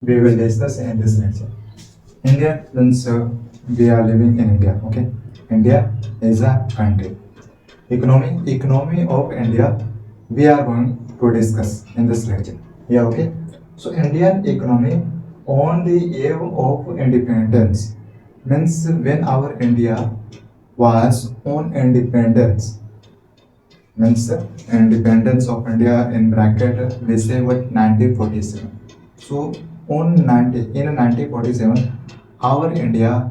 we will discuss in this lecture. India, since we are living in India, okay? India is a country. Economy of India, we are going to discuss in this lecture. Yeah, okay? So, Indian economy on the eve of independence means when our India was on independence means independence of India in bracket we say what 1947. So on 1947 our India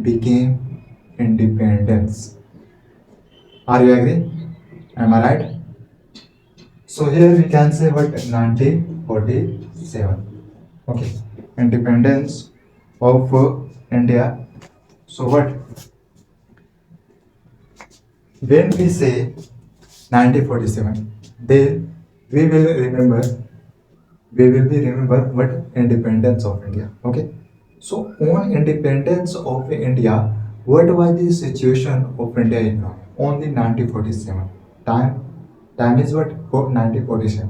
became independence. Are you agree? Am I right? So here we can say what 1947. Okay, independence of India. So what when we say 1947, then we will be remember what independence of India. Okay, so on independence of India, what was the situation of India economy on the 1947 time? Time is what 1947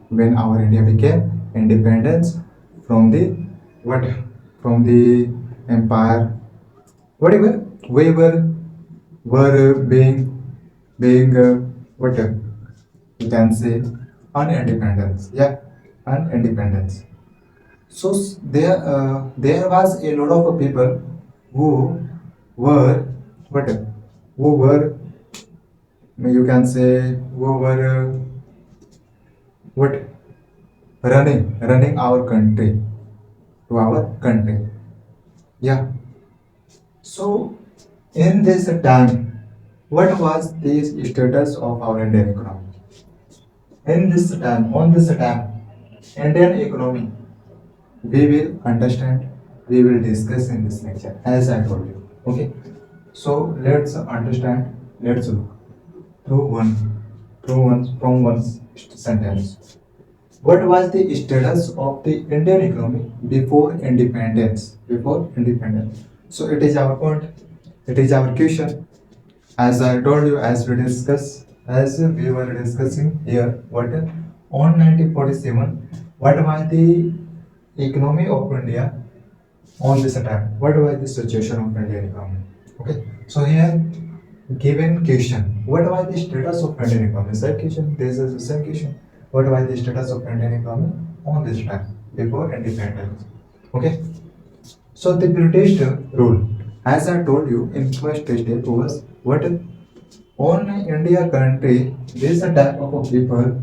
when our India became independence from the what from the empire. Whatever we were being what you can say unindependence. Yeah, unindependence. So there was a lot of people who were what who were you can say who were what running our country to our country. Yeah. So in this time, what was the status of our Indian economy? In this time, on this time, Indian economy we will understand, we will discuss in this lecture as I told you. Okay, so let's understand, let's look through one from one sentence. What was the status of the Indian economy before independence? Before independence. So it is our point, it is our question. As I told you, as we were discussing here, what on 1947, what was the economy of India on this time? What was the situation of Indian economy? Okay, so here given question, what was the status of Indian economy? Same question. This is the same question. What was the status of Indian economy on this time before independence? Okay, so the British rule, as I told you in first step was what on India country, this type of people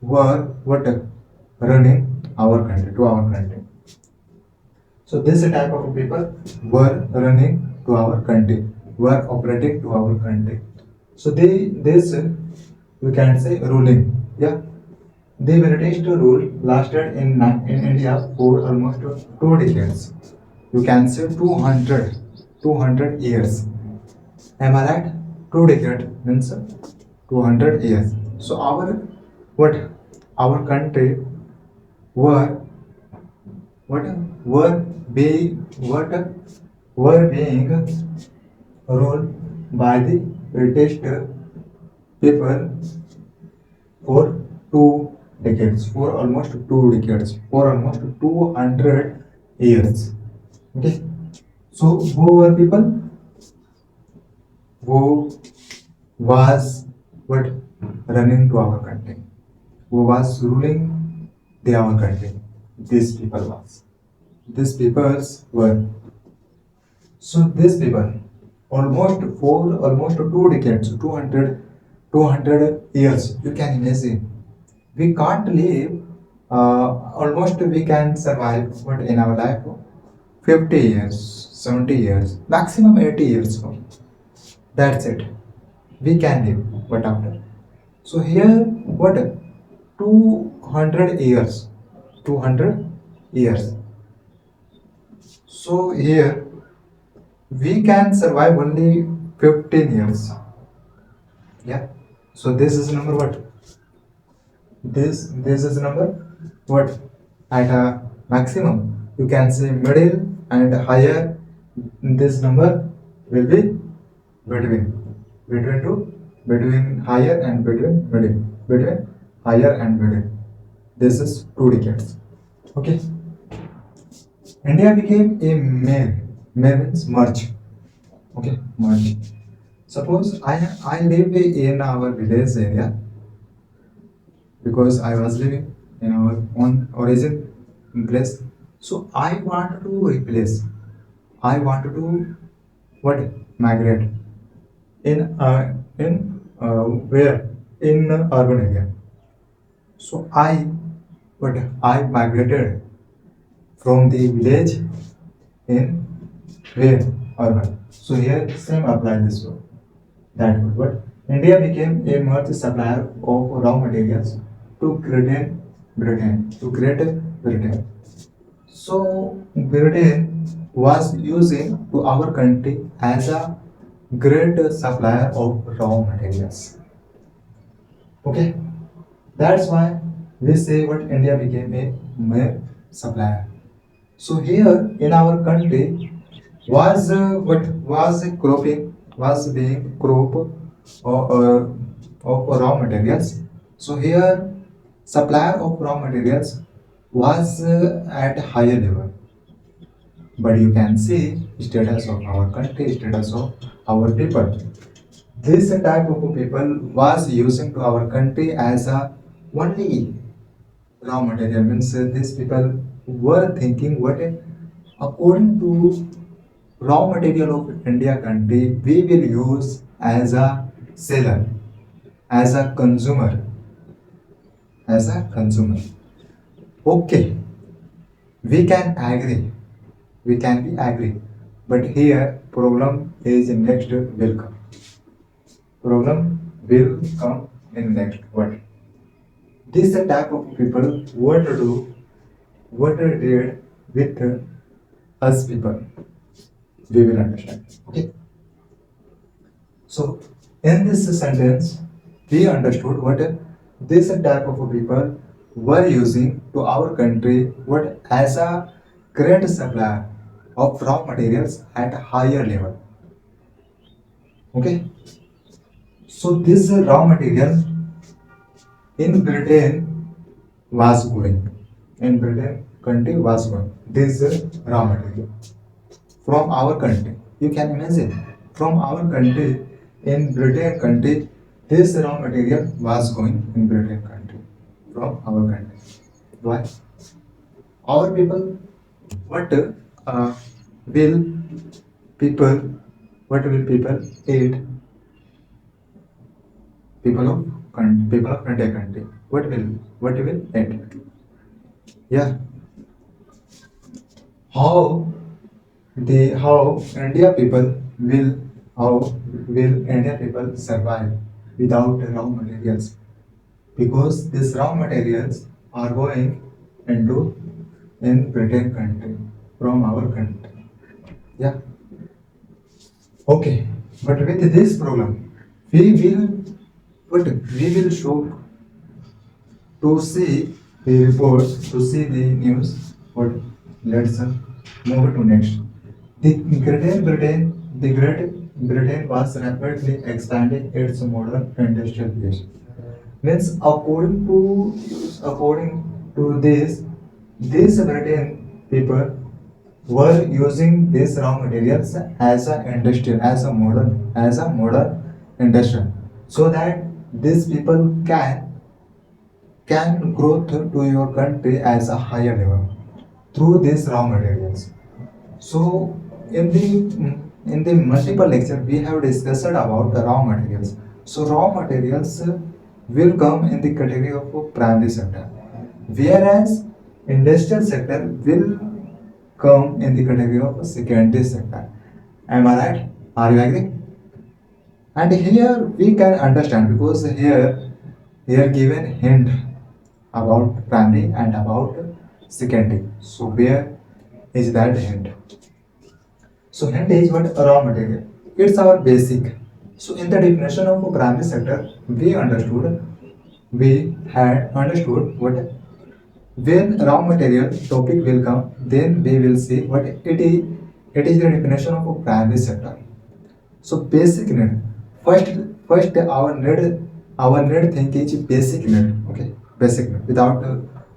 were what running our country to our country. So this type of people were running to our country, were operating to our country. So they this we can say ruling. Yeah. The British rule lasted in India for almost 2 decades. You can say 200 years. Am I right? 2 decade means 200 years. So what our country were what were be what were being ruled by the British people for 2 decades, for almost 200 years. Okay. So who were people who was what running to our country, who was ruling our country? These people was. These peoples were. So these people almost 2 decades, 200 years. You can imagine. We can't live. Almost we can survive what in our life 50 years, 70 years, maximum 80 years. That's it. We can live. What after? So here, what? 200 years. 200 years. So here, we can survive only 15 years. Yeah. So this is number what? This is number what? At a maximum, you can say middle and higher. This number will be between between two between higher and between middle between higher and middle. This is 2 decades. Okay. India became a mare. Mare means merge. Okay, merge. Suppose I live in our village area because I was living in our own origin place. So I want to replace. I want to what migrate in where in urban area. So I migrated from the village in where urban. So here same apply this one. That would but India became a merged supplier of raw materials to Britain. So Britain was using to our country as a great supplier of raw materials. Okay, that's why we say what India became a mere supplier. So here in our country was what was cropping was being crop of raw materials. So here supplier of raw materials was at higher level. But you can see status of our country, status of our people. This type of people was using to our country as a only raw material means these people were thinking what according to raw material of India country we will use as a seller, as a consumer, as a consumer. Okay, we can agree, we can be agree, but here problem is next will come. Problem will come in next what? This type of people what to do, what to did with us people. We will understand. Okay. So in this sentence, we understood what this type of people were using to our country what as a great supplier of raw materials at a higher level. Okay. So this raw material in Britain was going. In Britain country was going. This raw material from our country. You can imagine from our country in Britain country, this raw material was going in Britain country from our country. Why? Our people, what will people, what will people eat? People of India country. What will eat? Yeah. How how India people will how will India people survive without raw materials? Because these raw materials are going into in Britain country from our country. Yeah. Okay. But with this problem, we will we will show to see the report, to see the news. What? Let's move to next. The Great Britain was rapidly expanding its modern industrial base. Means according to this Britain people were using these raw materials as a industrial, as a modern industry, so that these people can grow to your country as a higher level through these raw materials. So in the multiple lecture we have discussed about the raw materials. So raw materials will come in the category of primary sector, whereas industrial sector will come in the category of secondary sector. Am I right? Are you agree? And here we can understand because here given hint about primary and about secondary. So where is that hint? So hint is what raw material. It's our basic. So in the definition of a primary sector, we had understood what when raw material topic will come, then we will see what it is. It is the definition of a primary sector. So basic need. First, first our need thing is basic need. Okay, basic need. Without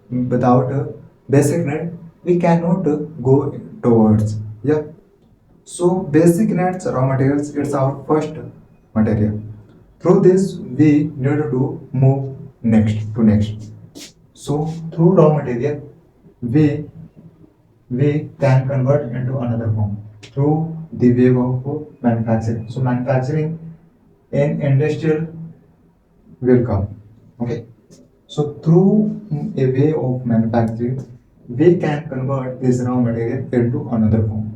without a basic need we cannot go towards. Yeah. So basic needs raw materials it's our first material. Through this we need to move next to next. So through raw material we we can convert into another form through the way of manufacturing. So manufacturing in industrial will come. Okay. So through a way of manufacturing, we can convert this raw material into another form.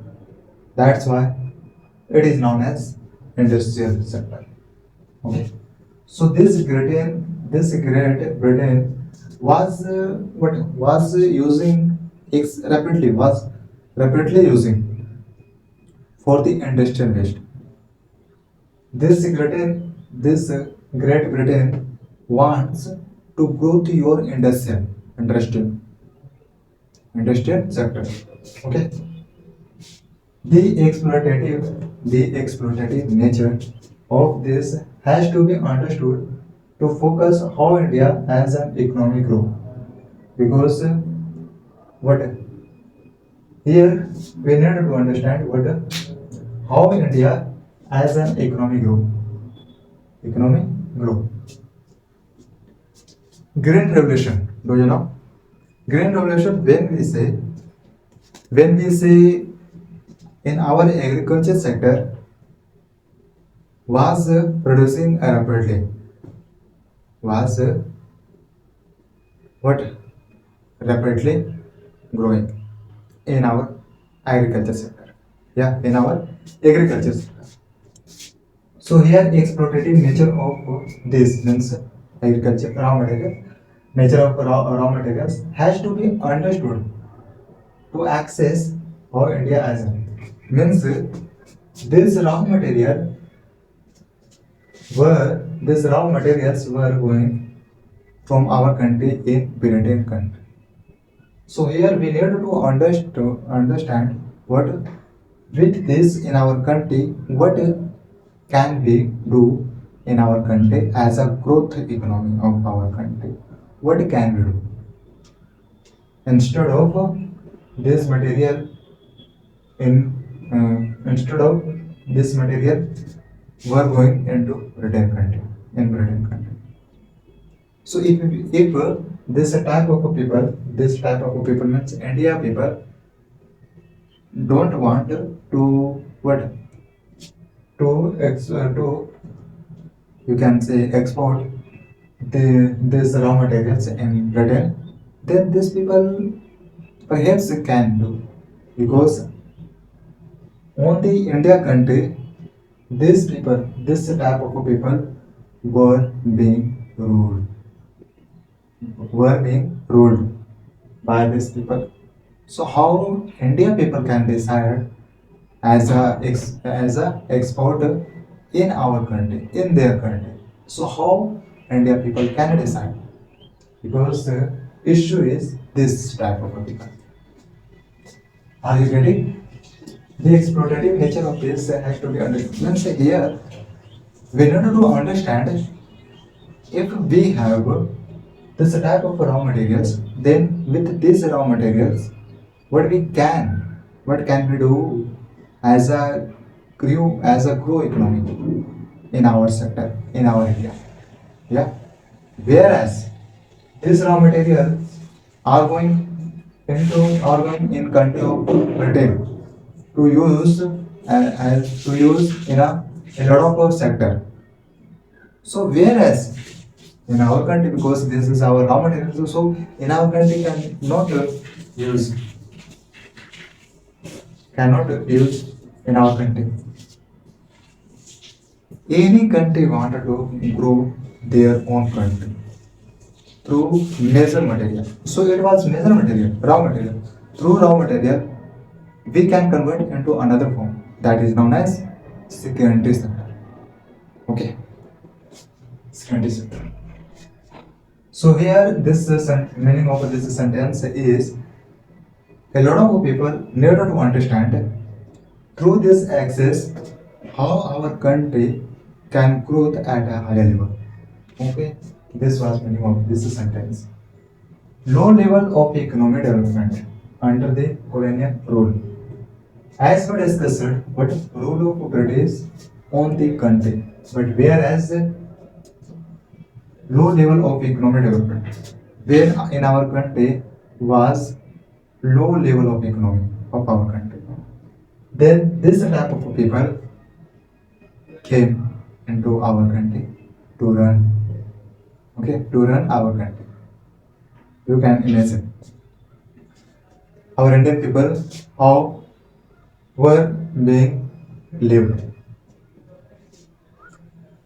That's why it is known as industrial sector. Okay. So this Great Britain was what was using was rapidly using for the industrial waste. This Great Britain wants to grow to your industrial sector. Okay. The exploitative nature of this has to be understood to focus how India as an economic grow. Because what here we need to understand what how India as an economic grow. Economic grow. Green Revolution. Do you know? Green Revolution when we say in our agriculture sector was producing rapidly was what rapidly growing in our agriculture sector. Yeah, in our agriculture sector. So here exploitative nature of this means agriculture raw material nature of raw materials has to be understood to access how India as a means this raw material these raw materials were going from our country in Britain country. So here we need to understand what with this in our country, what can we do in our country as a growth economy of our country? What can we do instead of this material instead of this material were going into Britain country. So if this type of people means India people don't want to what to you can say export this raw materials in Britain, then these people perhaps can do because on the India country this type of people were being ruled by these people. So how India people can decide as a exporter in our country, in their country? So how India people can decide? Because the issue is this type of people. Are you getting? The exploitative nature of this has to be understood. Let's say here we need to understand if we have this type of raw materials, then with these raw materials, what can we do as a grow economy in our sector, in our area? Yeah. Whereas these raw materials are are going in country of Britain to use as to use in a lot of sector. So whereas in our country, because this is our raw material, so in our country use cannot use in our country. Any country wanted to grow their own country through major material. So it was major material, raw material. Through raw material, we can convert into another form that is known as secondary sector. Okay, secondary sector. So here this meaning of this sentence is a lot of people need to understand through this access how our country can grow at a higher level. Okay, this was meaning of this sentence. low level of economic development under the colonial rule. As we discussed, what rule of British on the country, but whereas low level of economic development, where in our country was low level of economy of our country. Then this type of people came into our country to run, okay, to run our country. You can imagine our Indian people how were being lived.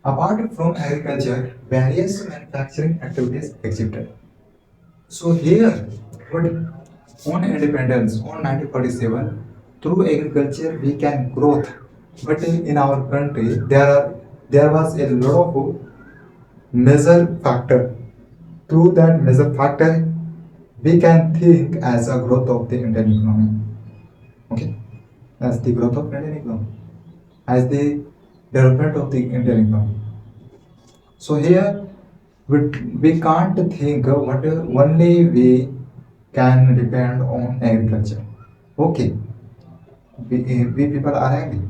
Apart from agriculture, various manufacturing activities existed. So here, what on independence on 1947, through agriculture we can growth. But in our country, there was a lot of major factor. Through that major factor, we can think as a growth of the Indian economy. Okay, as the growth of Indian economy, as the development of the Indian economy. So here we can't think what only we can depend on agriculture. Okay, we people are agree,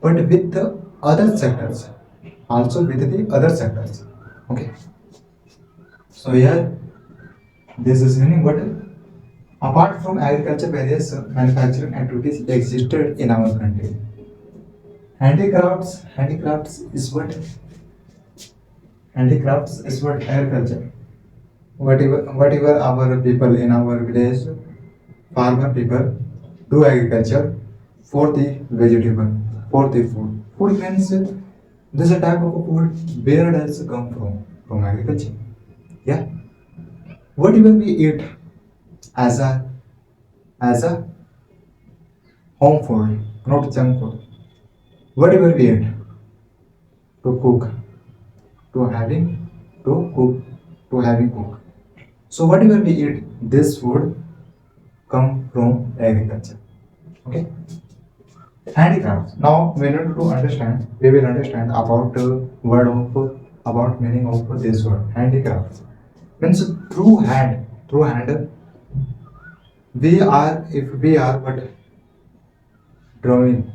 but with the other sectors, also with the other sectors. Okay, so here this is meaning what apart from agriculture, various manufacturing activities existed in our country. Handicrafts is what handicrafts is what agriculture. Whatever our people in our village, farmer people do agriculture for the vegetable, for the food. Food means this is a type of food where does it come from? From agriculture. Yeah. Whatever we eat as a home food, not junk food. Whatever we eat to cook, to having to cook, to having cook. So whatever we eat, this food come from agriculture. Okay. Handicrafts. Now we need to understand. We will understand about word of about meaning of this word. Handicrafts means through hand. Through hand. We are if we are but drawing.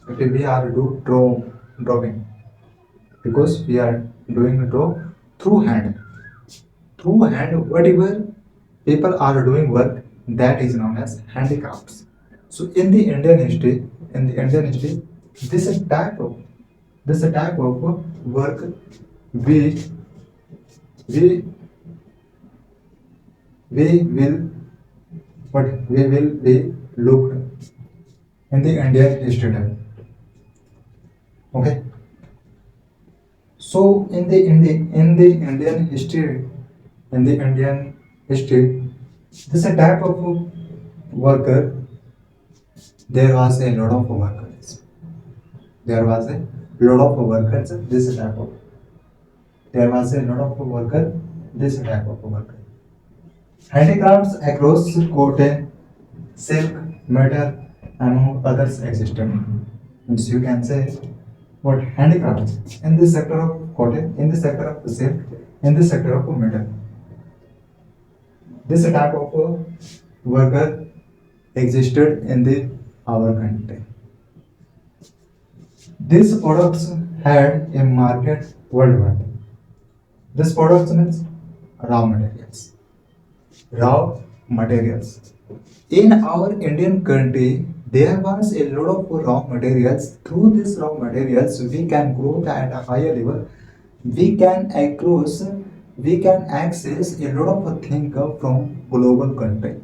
If we are do drawing because we are doing draw through hand. Through hand, whatever people are doing work that is known as handicrafts. So in the Indian history, this is type of this is type of work we we we will what we will be looked in the Indian history. Okay. So in the Indian history, this a type of worker. There was a lot of workers. There was a lot of workers. This type of. There was a lot of worker. This type of worker. Handicrafts across cotton, silk, metal, among others existed. Means you can say what handicrafts in this sector of cotton, in this sector of silk, in this sector of metal. This type of worker existed in the our country. These products had a market worldwide. This products means raw materials. Raw materials. In our Indian country, there was a lot of raw materials. Through these raw materials, we can grow at a higher level. We can across, we can access a lot of things from global country,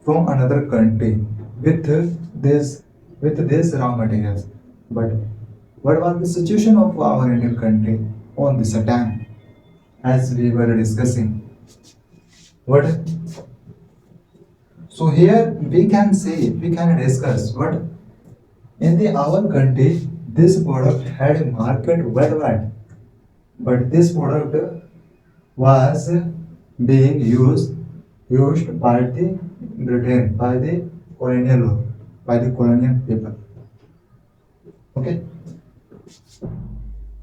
from another country with this with these raw materials. But what was the situation of our Indian country on this time? As we were discussing, what so here we can discuss what in the our country this product had a market worldwide, but this product was being used by the Britain, by the colonial law, by the colonial people. Okay.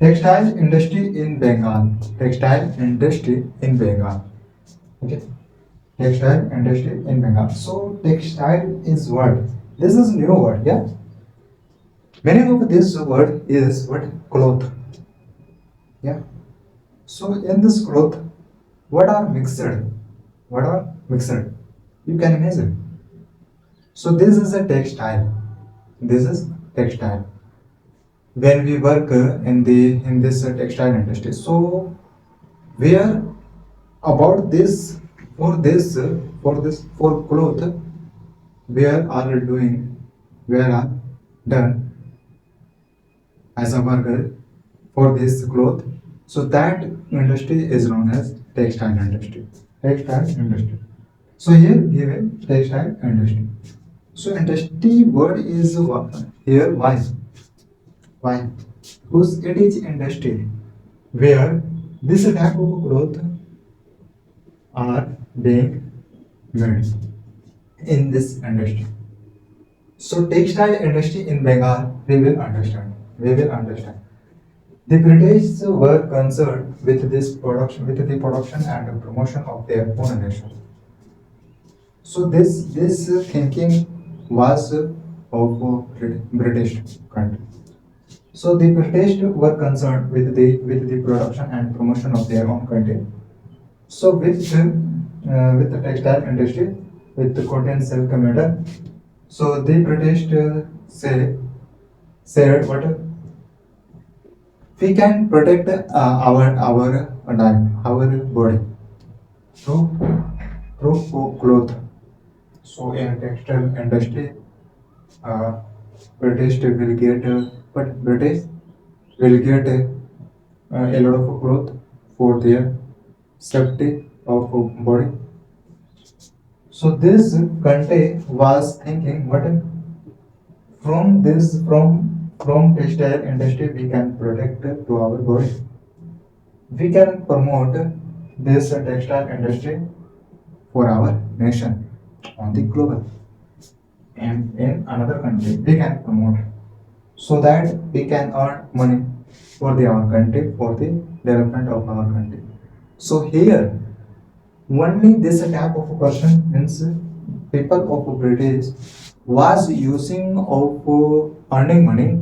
Textile industry in Bengal. Textile industry in Bengal. Okay. textile industry in Bengal. So textile is what? This is new word, yeah. Meaning of this word is what? Cloth. Yeah. So in this cloth, what are mixed? What are mixed? You can imagine. So this is a textile. This is textile. When we work in this textile industry, so where about this for cloth, where are doing, where are done as a worker for this cloth. So that industry is known as textile industry. Textile industry. So here given textile industry. So industry word is here why? Why? Because it is industry where this type of cloth are being made in this industry. So textile industry in Bengal, we will understand. We will understand. The British were concerned with this production, with the production and promotion of their own nation. So this thinking was of British country. So the British were concerned with the production and promotion of their own country. So with the textile industry, with the cotton silk matter, so the British said what we can protect our body through cloth. So in textile industry, uh, British will get but British will get a lot of cloth for their safety of body. So this country was thinking, what from textile industry we can protect to our body. We can promote this textile industry for our nation on the global and in another country we can promote so that we can earn money for our country for the development of our country. So here only this type of a person means people of British was using of earning money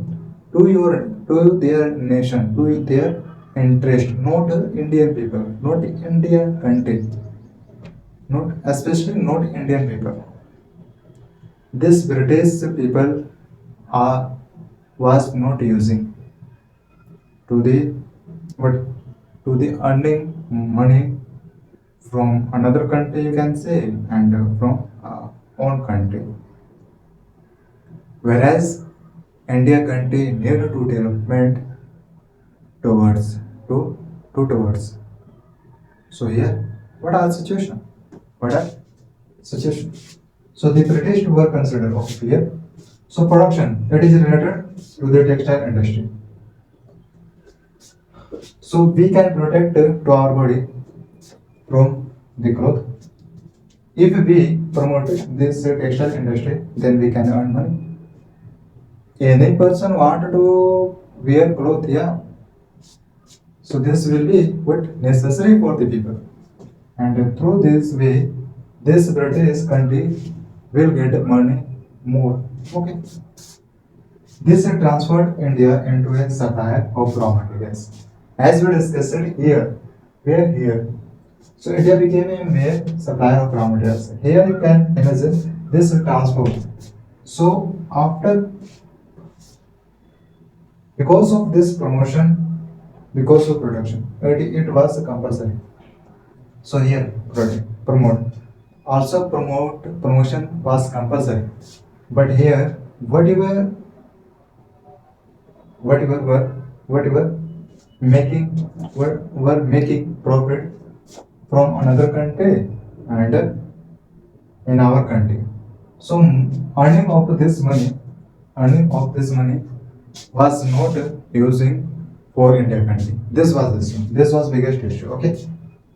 to their nation, to their interest, not Indian people, not Indian country, not especially not Indian people. This British people are was not using to the what to the earning money from another country you can say and from own country, whereas India country need to development towards towards. So here what are the situation, what are situation. So the British were considered of here. So production that is related to the textile industry. So we can protect to our body from the cloth. If we promote this textile industry, then we can earn money. Any person want to wear cloth, yeah. So this will be what necessary for the people, and through this way, this British country will get money more. Okay. This transferred India into a supplier of raw materials. As we discussed here, where here. So India became a mere supplier of raw materials. Here you can imagine this transfer. So after, because of this promotion, because of production, it was compulsory. So here promote. Also promotion was compulsory. But here whatever making were making profit from another country and in our country. So earning of this money was not using for India country. This was biggest issue. Okay,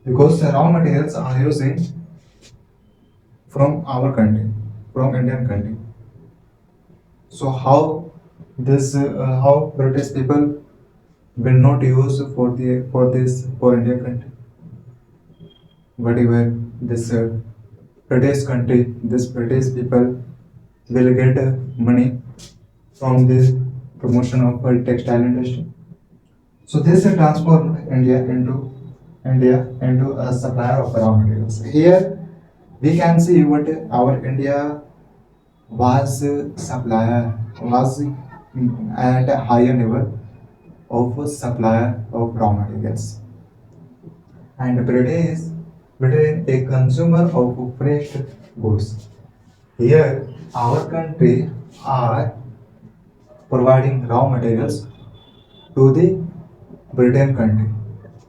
because the raw materials are using from our country, from Indian country. So how British people will not use for this for India country? Whatever this British country, this British people will get money from this promotion of textile industry. So this transformed India into a supplier of raw materials. Here we can see what our India was supplier was at a higher level of a supplier of raw materials, and Britain a consumer of fresh goods. Here our country are providing raw materials to the Britain country,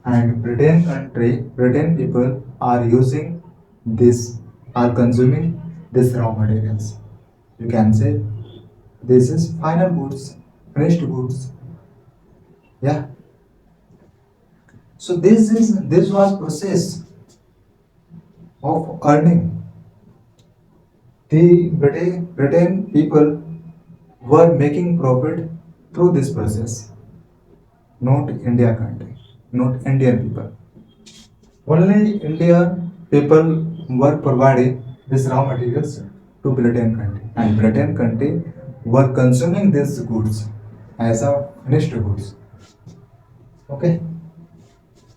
and Britain people are using this, are consuming this raw materials. You can say this is final goods, finished goods. Yeah. So this was process of earning. The Britain people were making profit through this process, not India country, not Indian people. Only Indian people were providing these raw materials to Britain country, and Britain country were consuming these goods as a finished goods. Okay.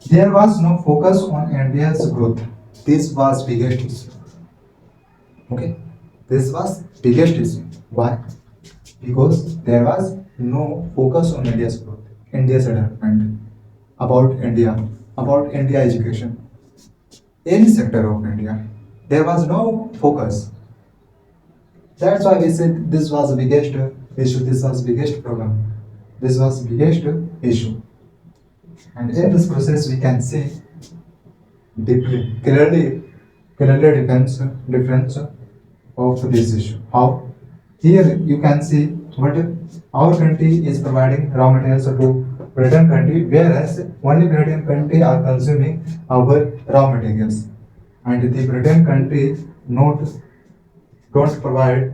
There was no focus on India's growth. This was biggest issue. Okay. This was biggest issue. Why? Because there was no focus on India's growth, India's development, about India education, any sector of India. There was no focus. That's why we said this was the biggest issue, this was the biggest problem, this was the biggest issue. And in this process, we can see deeply, clearly difference of this issue. How? Here you can see what our country is providing raw materials to Britain country, whereas only Britain country are consuming our raw materials, and the Britain country not don't provide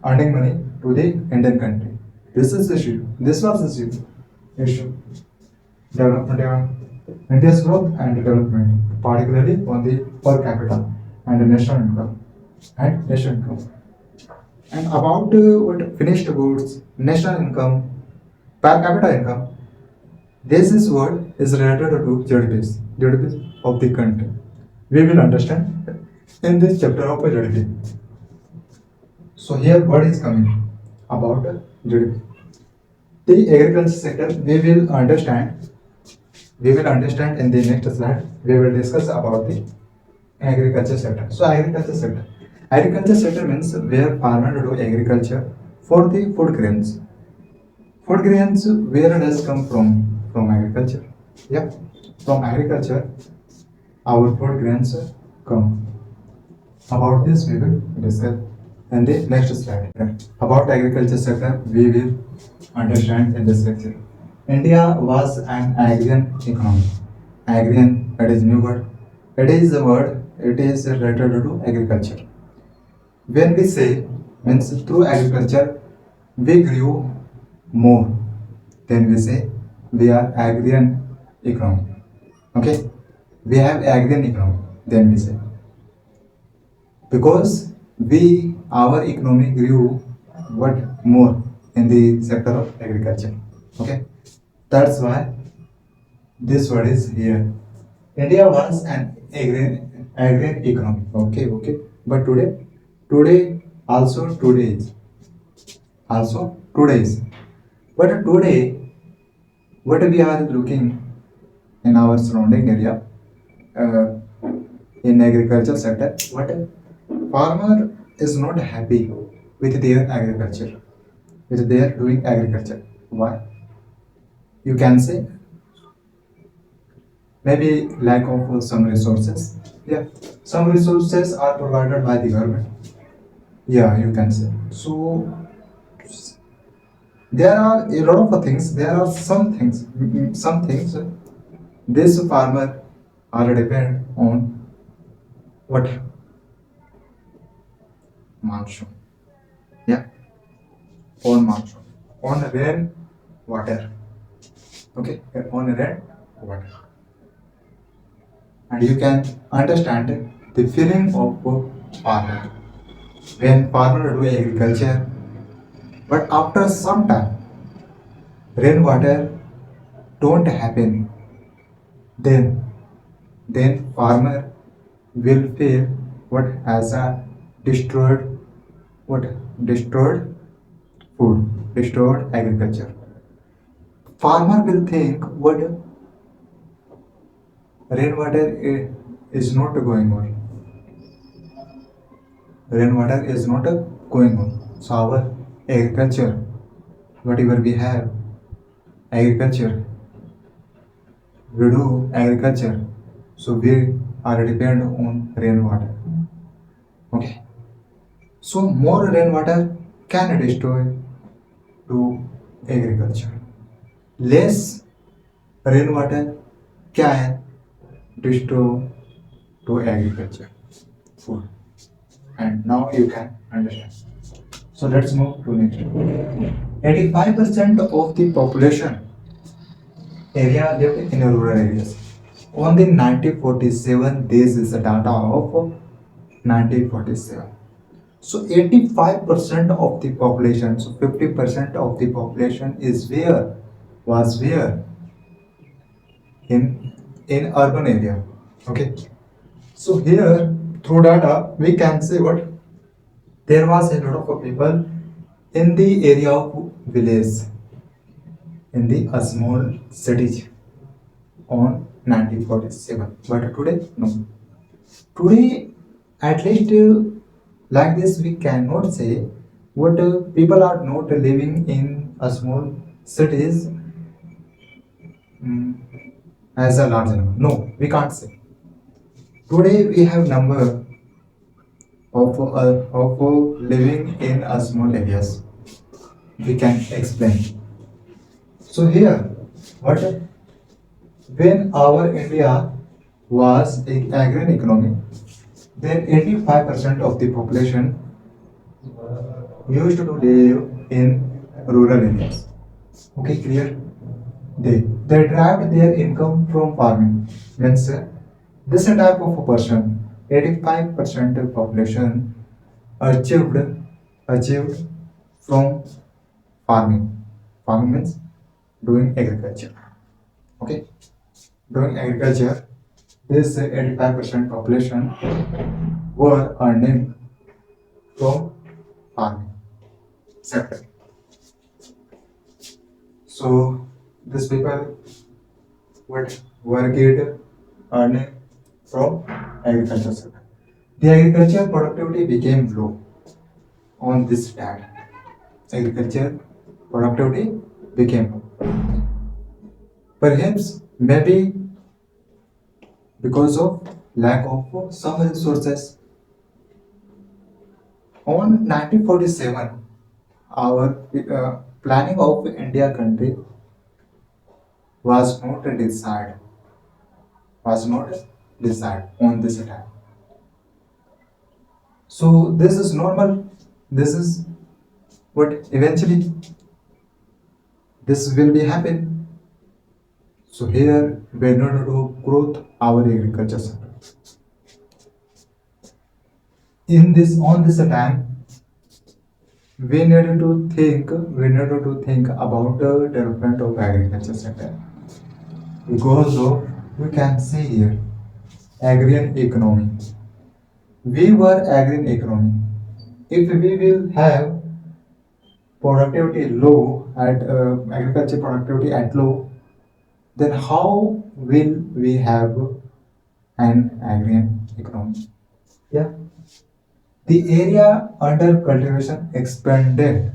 earning money to the Indian country. This is the issue. This was the issue. Development, India's growth and development, particularly on the per capita and national income And about what finished goods, national income, per capita income, this is what is related to GDP of the country. We will understand in this chapter of GDP. So here what is coming about GDP. The agriculture sector we will understand in the next slide. We will discuss about the agriculture sector. So agriculture sector means where farmers do agriculture for the food grains. Food grains, where does come from agriculture? Yeah, from agriculture our food grains come. About this we will discuss in the next slide. About agriculture sector we will understand in this lecture. India was an agrarian economy. Agrarian, that is new word. It is a word, it is related to agriculture. When we say, means through agriculture, we grew more, then we say we are agrarian economy. Okay? We have agrarian economy, then we say. Because our economy grew what more in the sector of agriculture. Okay? That's why this word is here. India was an agrarian economy. Okay. But today is. But today, what we are looking in our surrounding area, uh, in agriculture sector, what farmer is not happy with their agriculture, with their doing agriculture. Why? You can say maybe lack of some resources. Yeah, some resources are provided by the government. Yeah, you can say. So there are a lot of things. There are some things. This farmer are depend on what monsoon. Yeah, on monsoon, on rain water. Okay, on rain water, and you can understand the feeling of farmer. When farmer do agriculture, but after some time, rainwater don't happen, then farmer will feel what has a destroyed what destroyed food, destroyed agriculture. Farmer will think what rainwater is not going on. Rainwater is not going on. So our agriculture, whatever we have, agriculture, we do agriculture. So we are depend on rainwater. Okay. So more rainwater can destroy to agriculture. Less rainwater can destroy to agriculture food. And now you can understand. So let's move to next. 85% of the population area lived in rural areas. On the 1947, this is the data of 1947. So 85% of the population, so 50% of the population is where was where in urban area. Okay. So here through data we can say what there was a lot of people in the area of village in the small cities on 1947. But today no. Today at least like this we cannot say what people are not living in a small cities mm, as a large number. No, we can't say. Today we have number of living in a small areas. We can explain. So here, what when our India was an agrarian economy, then 85% of the population used to live in rural areas. Okay, clear? They derived their income from farming. Means this type of a person, 85% of population achieved from farming. Farming means doing agriculture. Okay, doing agriculture. This 85% population were earning from farming sector. So these people would were get earning from agriculture sector. The agriculture productivity became low on this data. Agriculture productivity became low. Perhaps maybe because of lack of some resources. On 1947, our planning of India country was not decided was not decided on this time. So this is normal. This is what eventually this will be happen. So here we need to growth our agriculture sector. In this on this time we needed to think about the development of agriculture sector because of we can see here agrarian economy. We were agrarian economy. If we will have productivity low at agriculture productivity at low, then how will we have an agrarian economy? Yeah. The area under cultivation expanded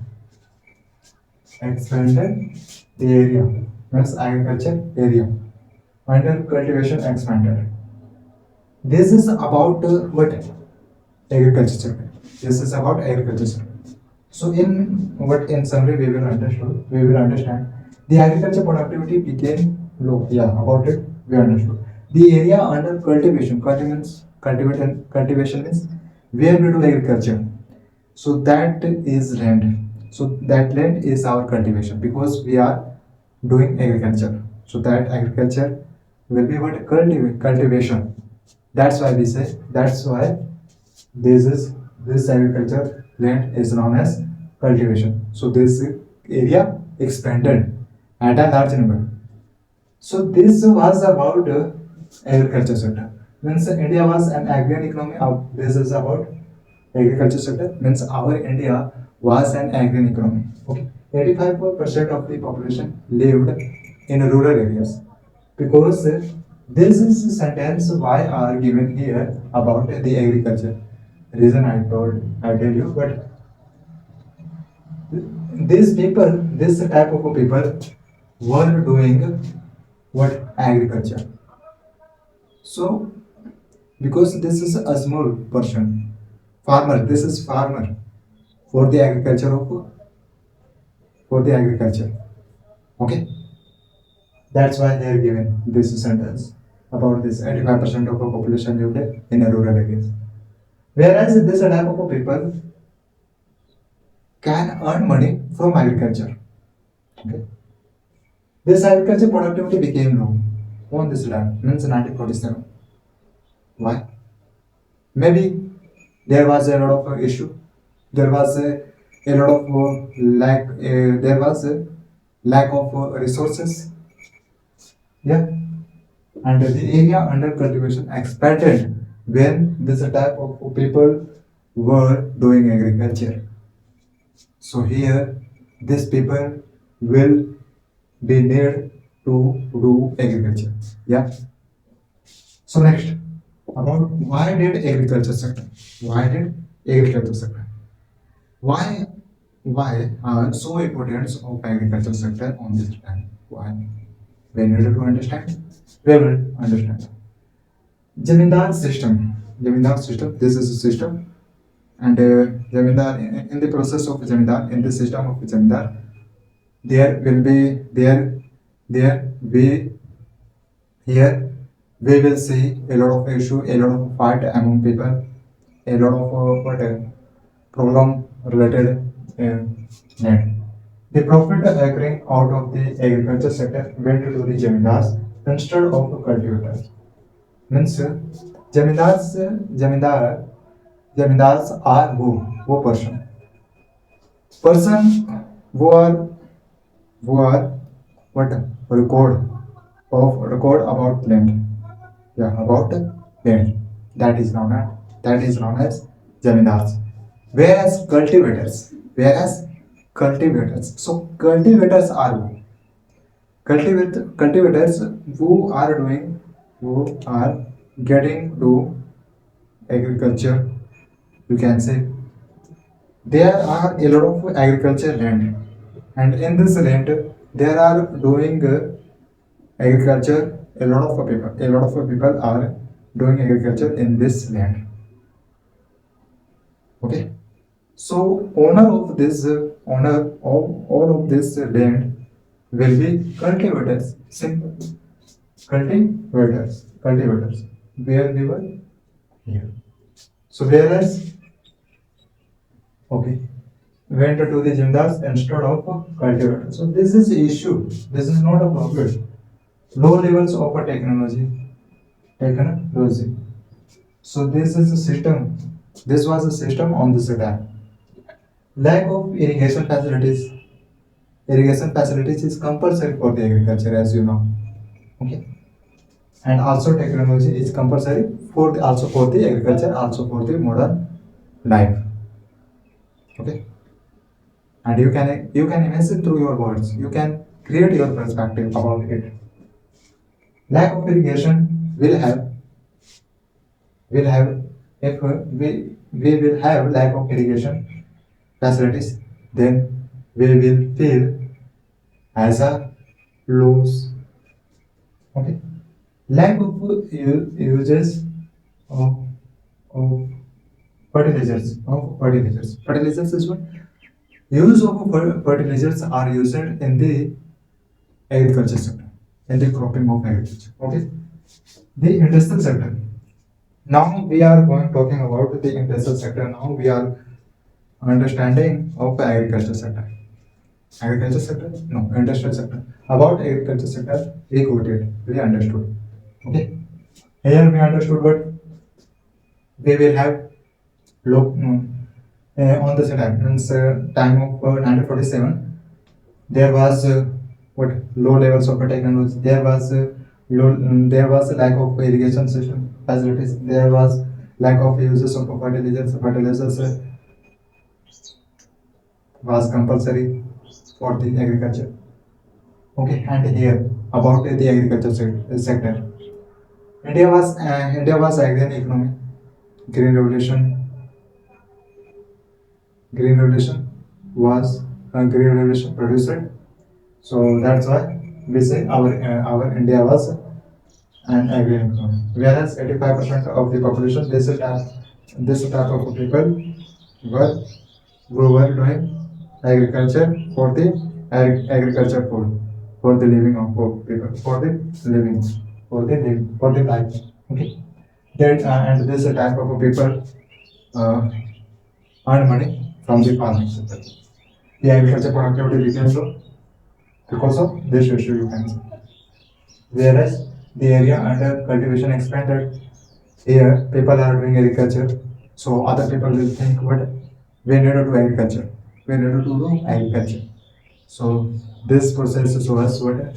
the area means agriculture area under cultivation expanded. This is about what agriculture sector. This is about agriculture sector. So in summary we will understand the agriculture productivity became low. Yeah, about it we understood. The area under cultivation means where we do agriculture. So that is land. So that land is our cultivation because we are doing agriculture. So that agriculture will be what cultivation. That's why we say, that's why this is this agriculture land is known as cultivation. So this area expanded at a large number. So this was about agriculture sector. Means India was an agrarian economy. This is about agriculture sector. Means our India was an agrarian economy. Okay. 85% of the population lived in rural areas. Because this is a sentence why are given here about the agriculture. Reason I tell you, but these people, this type of people were doing what agriculture. So because this is a small portion, farmer. This is farmer for the agriculture of for the agriculture. Okay, that's why they are given this sentence about this 85% of the population lived in a rural areas. Whereas this type of people can earn money from agriculture. Okay. This agriculture productivity became low on this land, means 1947. Why? Maybe there was a lot of issue. There was a lot of there was a lack of resources. Yeah, and the area under cultivation expanded when this type of people were doing agriculture. So here, these people will be need to do agriculture. Yeah. So next, about why did agriculture sector? Why did agriculture sector? Why are so importance of agriculture sector on this time? Why? We need to understand. We will understand. Zamindar system. Zamindar system. This is a system, and Zamindar in the process of Zamindar, in the system of Zamindar, there will be there we here we will see a lot of issue, a lot of fight among people, a lot of problem related land. The profit occurring out of the agriculture sector went to the zamindars instead of cultivators. Means zamindars zamindar zamindars are who person who are what record record about land. Yeah, about land. That is known as zamindars. Whereas cultivators. So cultivators are who? Cultivators who are getting to agriculture. You can say there are a lot of agriculture land, and in this land there are doing agriculture. A lot of people are doing agriculture in this land. Okay, so owner of all of this land will be cultivators. Simple. Cultivators. Where they were here. So whereas okay went to the gymnast instead of cultivator. So this is the issue. This is not a problem. Low levels of a technology. So this is a system. This was a system on this dam. Lack of irrigation facilities. Irrigation facilities is compulsory for the agriculture, as you know. Okay. And also technology is compulsory for the also for the agriculture, also for the modern life. Okay. And you can imagine through your words. You can create your perspective about it. Lack of irrigation will have if we will have lack of irrigation facilities, then we will feel as a loss. Okay. Lack of uses of, of fertilizers. Fertilizers is what? Use of fertilizers are used in the agriculture sector, in the cropping of agriculture. Okay. The industrial sector. Now we are going talking about the industrial sector. Now we are understanding of agriculture sector. Agriculture sector? No, industrial sector. About agriculture sector, we got it. We understood. Okay. Here we understood what we will have low on the time means time of 1947 there was what low levels of technology. There was there was a lack of irrigation system facilities. There was lack of uses of fertilizers. Fertilizers was compulsory for the agriculture. Okay, and here about the agriculture sector. India was agrarian economy. Green revolution. Green revolution was green revolution produced. So that's why we say our India was an agrarian economy. Whereas 85% of the population, this type of people were who were doing agriculture for the agriculture for the living of people for the living for the life. Okay, that and this type of people uh, earn money from the farming sector. The agriculture productivity becomes low because of this issue you can say. Whereas the area under cultivation expanded, here people are doing agriculture, so other people will think what we need to do agriculture. We need to do agriculture. So this process shows what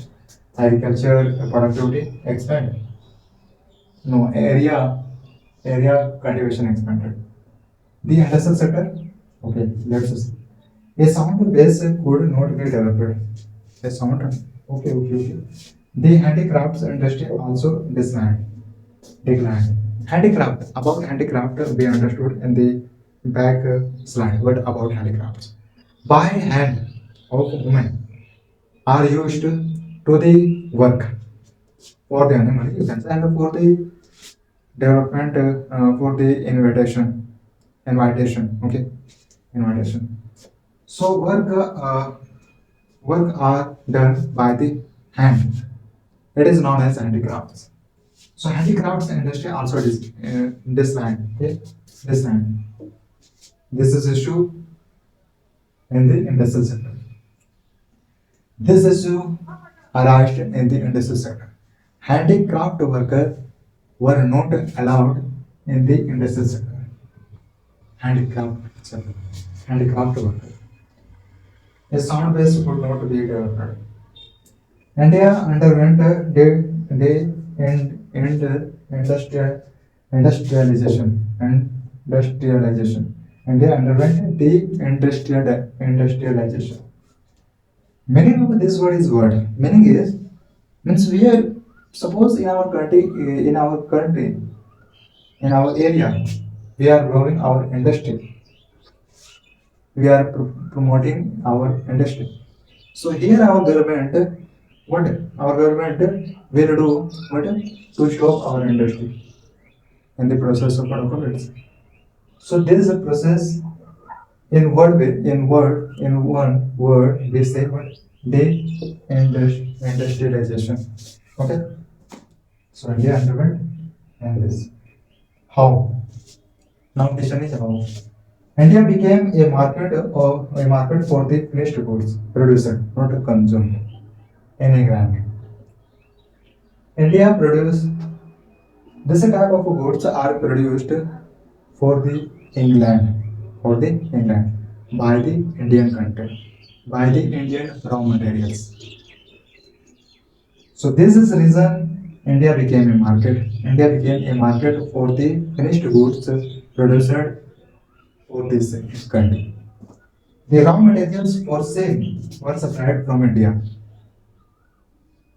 agriculture productivity expanded. No area cultivation expanded. The industrial sector. Okay, let's see. A sound base could not be developed. A sound. Okay. The handicrafts industry also declined. Handicraft. About handicraft, we understood in the back slide. What about handicrafts? By hand of women are used to the work for the animal, you can say, and for the development, for the invitation. Okay, invitation. So work are done by the hand. It is known as handicrafts. So handicrafts industry also this land. Okay? This land. This is issue in the industrial sector. This issue arised in the industrial sector. Handicraft workers were not allowed in the industrial sector. Handicraft sector. Handicraft workers. A sound base could not be developed. India underwent the industrial industrialization industrialization. India underwent the industrialization. Meaning of this word is what? Meaning is means we are suppose in our area we are growing our industry. We are promoting our industry. So here our government, what our government will do, what to stop our industry in the process of documents. So there is a process in one word we say what the industrialization. Okay. So India underwent and this how now question is how. India became a market for the finished goods produced, not consumed in England. India produced this type of goods are produced for the England, for the England by the Indian country, by the Indian raw materials. So this is the reason India became a market. India became a market for the finished goods produced for this country. The raw materials for sale were supplied from India.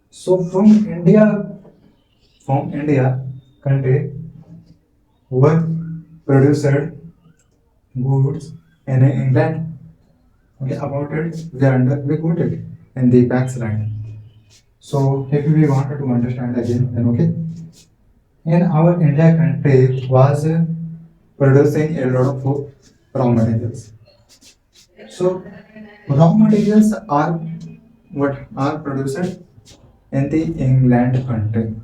So from India country were produced goods in England. Okay, about it we got it in the backslide. So if we wanted to understand again, then okay. In our India country was producing a lot of raw materials. So raw materials are what are produced in the England country.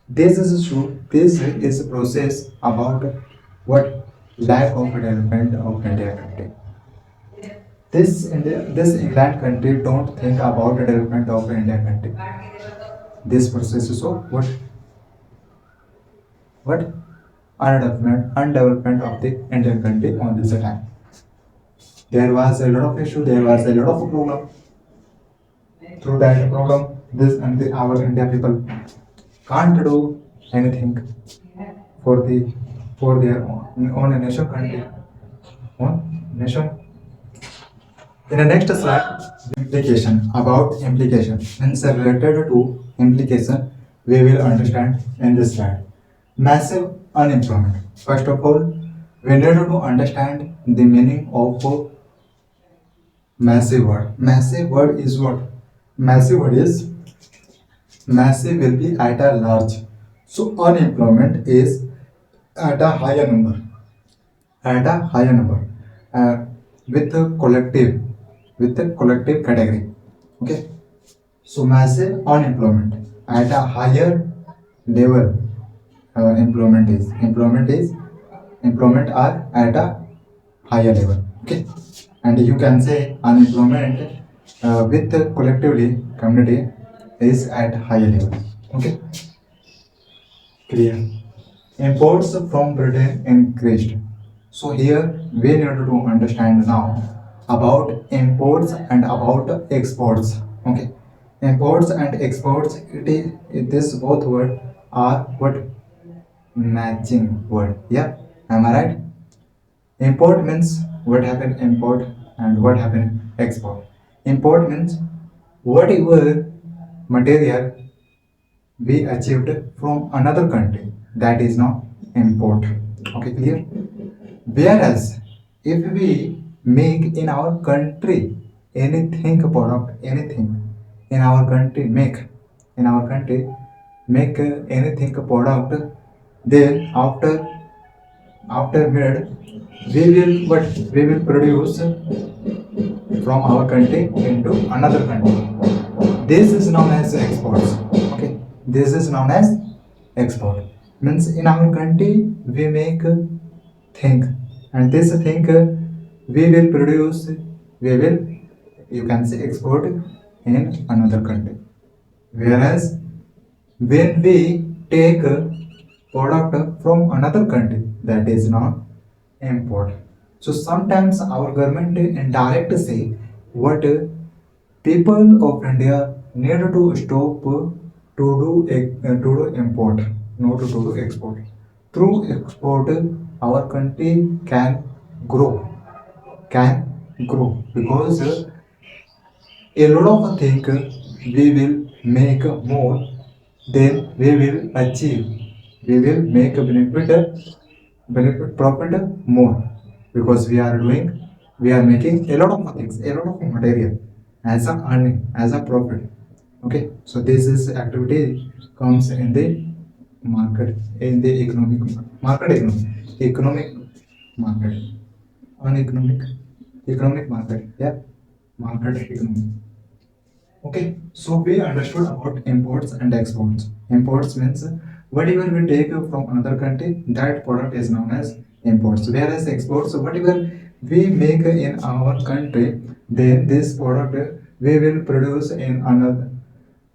This is true. This is a process about what lack of development of India country. This England country don't think about the development of India country. This process is of what undevelopment of the Indian country on this time. There was a lot of issue, there was a lot of problem. Through that problem, this and our India people can't do anything for their own nation country, own nation. In the next slide, implication means related to implication we will understand in this slide. Massive unemployment. First of all, we need to understand the meaning of massive word. Massive word is what? Massive word is massive will be at a large. So unemployment is at a higher number. At a higher number. Uh, with a collective category. Okay. So massive unemployment at a higher level. Employment are at a higher level. Okay. And you can say unemployment with the collectively community is at higher level. Okay. Clear. Imports from Britain increased. So here we need to understand now about imports and about exports. Okay, imports and exports. This both word are what matching word. Yeah, am I right? Import means what happened import and what happened export. Import means whatever material we achieved from another country, that is now import. Okay, clear? Whereas if we make in our country anything product, anything in our country make anything product, then after made we will produce from our country into another country. This is known as exports. Okay, this is known as export. Means in our country we make thing, and this thing we will produce. We will, you can say, export in another country. Whereas when we take a product from another country, that is not import. So sometimes our government indirect say what people of India need to stop to do import, not to do export. Through export, our country grow, can grow because a lot of things we will make more, then we will achieve, we will make a benefit profit more, because we are making a lot of things, a lot of material as a earning, as a profit. Okay, so this is activity comes in the market, in the economic market, on economic market. Yeah, market economy. Okay, so we understood about imports and exports. Imports means whatever we take from another country, that product is known as imports. Whereas exports, whatever we make in our country, then this product we will produce in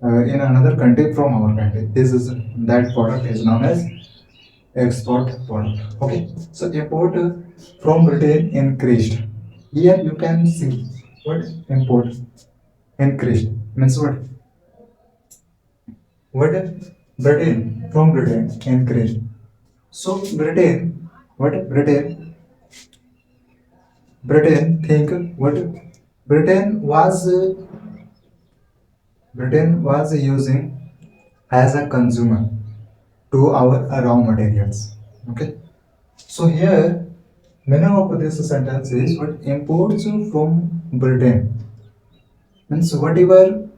another country from our country. This is, that product is known as export product. Okay, so import from Britain increased. Here you can see what import increased means what? What Britain, from Britain increased. So Britain, what Britain think what Britain was using as a consumer to our raw materials. Okay. So here meaning of this sentence is what imports from Britain means whatever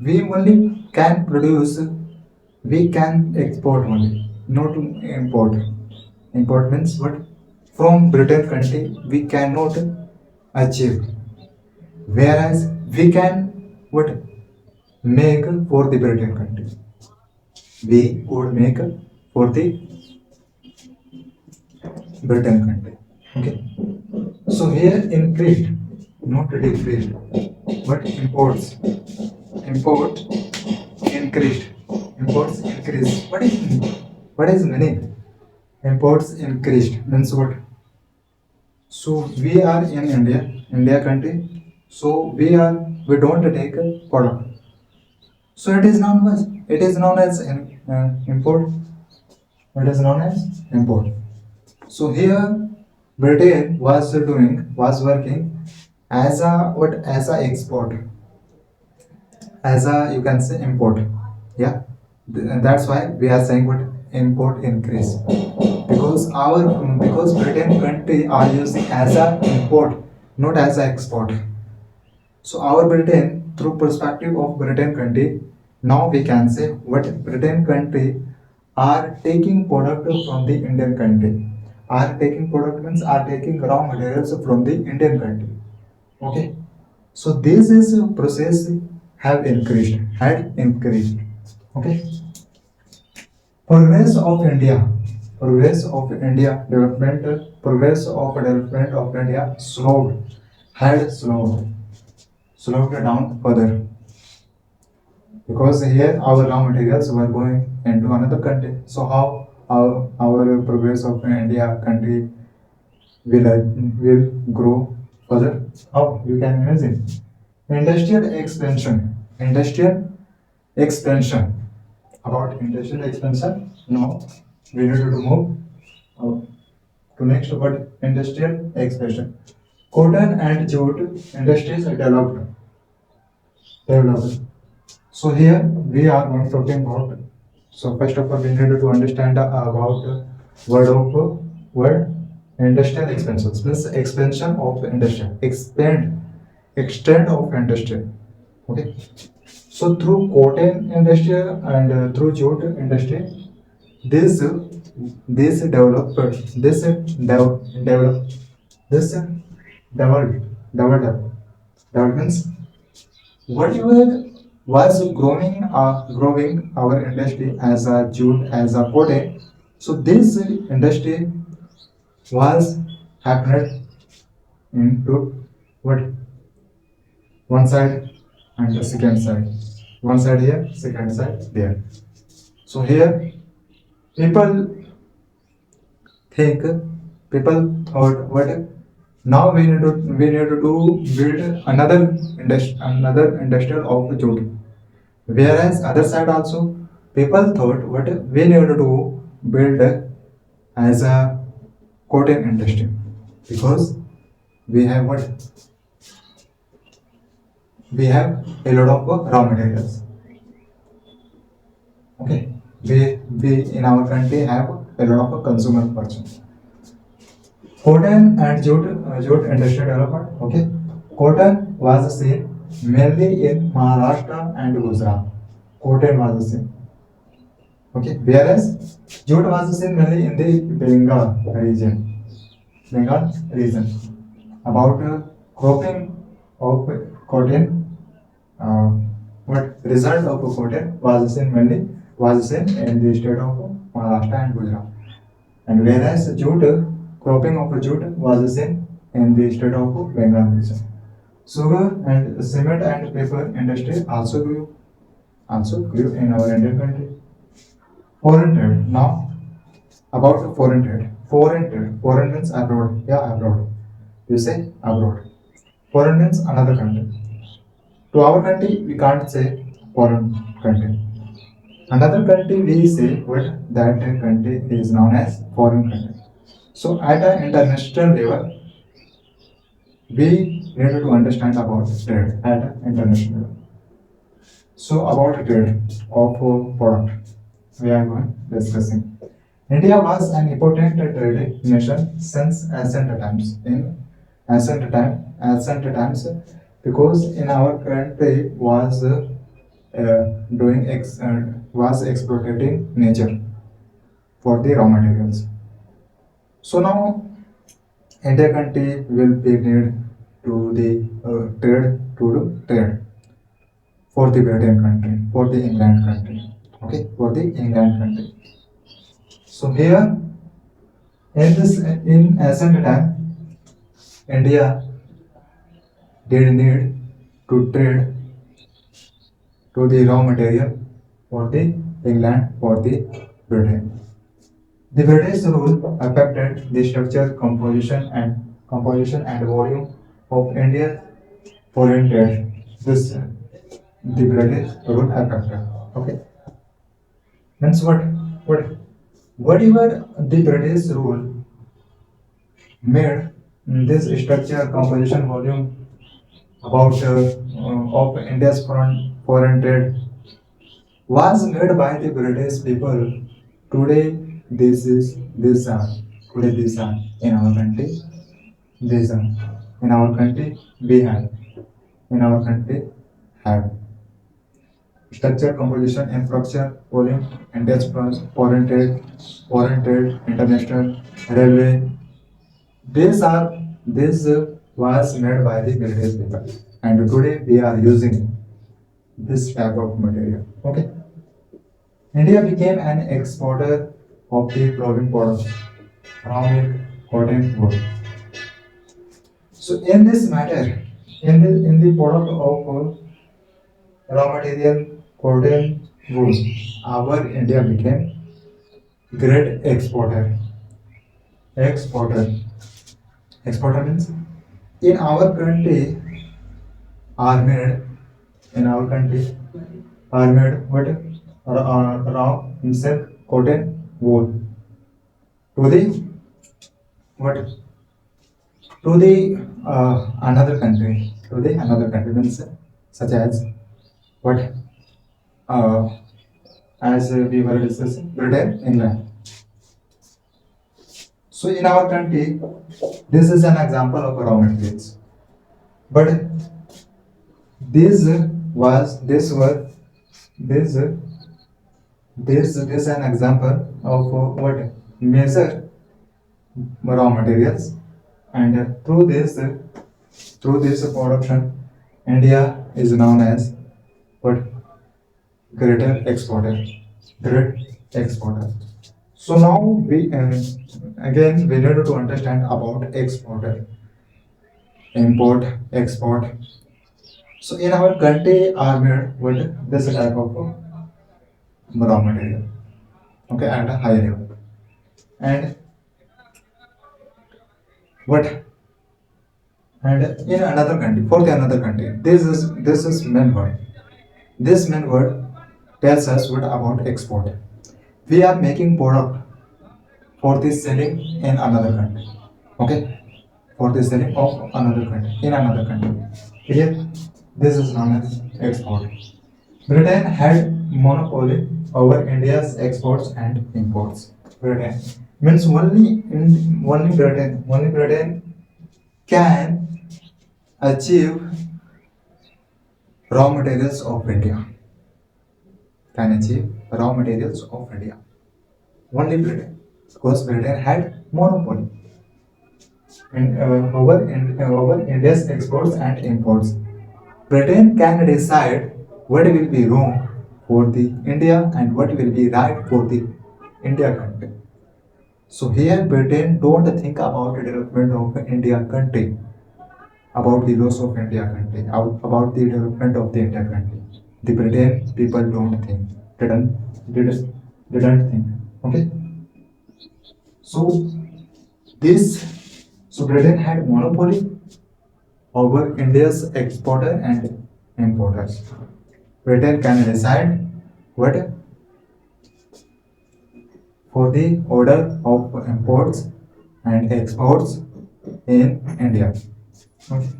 we only can produce, we can export only, not import. Import means what? From Britain country we cannot achieve. Whereas we can what? Make for the Britain country. We would make for the Britain country. Okay. So here increased, not decreased, but imports. Import increased. Imports increased. What is meaning? imports increased means what? So we are in India country. So we don't take a product. So it is known as import. It is known as import. So here Britain was working as a what, as a export, as a, you can say, import. Yeah. And that's why we are saying what, import increase, because our, because Britain country are using as a import, not as a export. So our Britain, through perspective of Britain country, now we can say what, Britain country are taking product from the Indian country. Are taking product means are taking raw materials from the Indian country. Okay. So this is a process have increased, had increased. Okay. Progress of India, progress of development of India slowed down further, because here our raw materials were going into another country. So how our progress of India country will grow further? How you can imagine? Industrial expansion. About industrial expansion, now we need to move uh, to next word, industrial expansion. Cotton and jute industries are developed. So here we are going talking about. So first of all, we need to understand about word industrial expansions. Means expansion of industry, extend of industry. Okay. So through cotton industry and through jute industry, this this developed this develop this developed developments, whatever was growing our industry as a jute, as a cotton. So this industry was happened into what, one side and the second side, one side here, second side there. So here people think, people thought what, now we need to build another industrial of jute. Whereas other side also people thought what, we need to build as a cotton industry, because we have what, we have a lot of raw materials. Okay, we in our country have a lot of consumer person. Cotton and jute industry development. Okay, cotton was seen mainly in Maharashtra and Gujarat. Cotton was seen. Okay, whereas jute was seen mainly in the region. Bengal region. About cropping of cotton, uh, what result of cotton was seen mainly was seen in the state of Maharashtra and Gujarat. And whereas jute, cropping of jute was seen in the state of Bengal region. Sugar and cement and paper industry also grew in our Indian country. Foreign trade. Now about foreign trade. Foreign means abroad. Yeah, abroad. You say abroad. Foreign means another country. To our country, we can't say foreign country. Another country we say what, that country is known as foreign country. So at an international level, we need to understand about trade at an international level. So about trade of product, we are going discussing. India was an important trading nation since ancient times. In ancient times, because in our country was exploiting nature for the raw materials. So now India country will be need to the trade for the Britain country, for the England country. Okay, for the England country. So here in ancient time, India did need to trade to the raw material for the England, for the Britain. The British rule affected the structure, composition and volume of Indian foreign trade. This the British rule affected. Okay, means what whatever the British rule made this structure, composition, volume about of India's foreign trade was made by the British people. Today, this are today these are in our country. These are in our country we have in our country have structure, composition, infrastructure, volume, index plus, foreign trade, international railway. This was made by the British people, and today we are using this type of material. Okay. India became an exporter of the clothing products, raw milk, cotton, wool. So in this matter, in the product of raw material, cotton, wool, our India became great exporter. Exporter. Exporter means in our country are made in our country are made what raw silk, cotton, wool to the what to the another country means such as what uh, as we were discussing Britain, England. So in our country, this is an example of raw materials. But this was this were this this an example of what major raw materials, and through this production, India is known as what greater exporter, great exporter. So now we again we need to understand about exporter, import, export. So in our country are made with this type of raw material, okay, at a high level. And what and in another country, for the another country, this is main word. This main word tells us what about export. We are making product for this selling in another country. Okay, for the selling of another country in another country. Clear? This is known as export. Britain had monopoly over India's exports and imports. Britain means only Britain can achieve raw materials of India. Can achieve raw materials of India. Only Britain, because Britain had monopoly over India's exports and imports. Britain can decide what will be wrong for the India and what will be right for the India country. So here Britain don't think about the development of India country, about the loss of India country, about the development of the India country. The Britain people don't think, didn't, didn't think. Okay. So this so Britain had monopoly over India's exporter and importers. Britain can decide what for the order of imports and exports in India. Okay.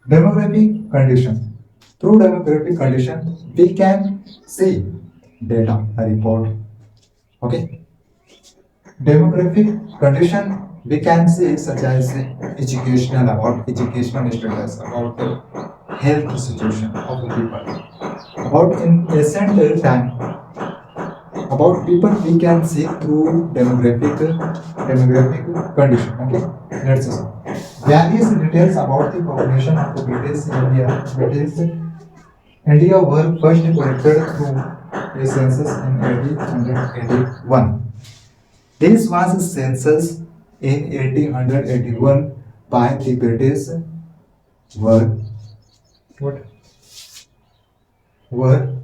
Demographic condition. Through demographic condition, we can see data, a report. Okay. Demographic condition we can see such as educational about educational status, about the health situation of the people, about in ancient time, about people we can see through demographic condition. Okay, let's see. Various details about the population of the British India were first collected through a census in 1881. This was a census in 1881 by the British were what were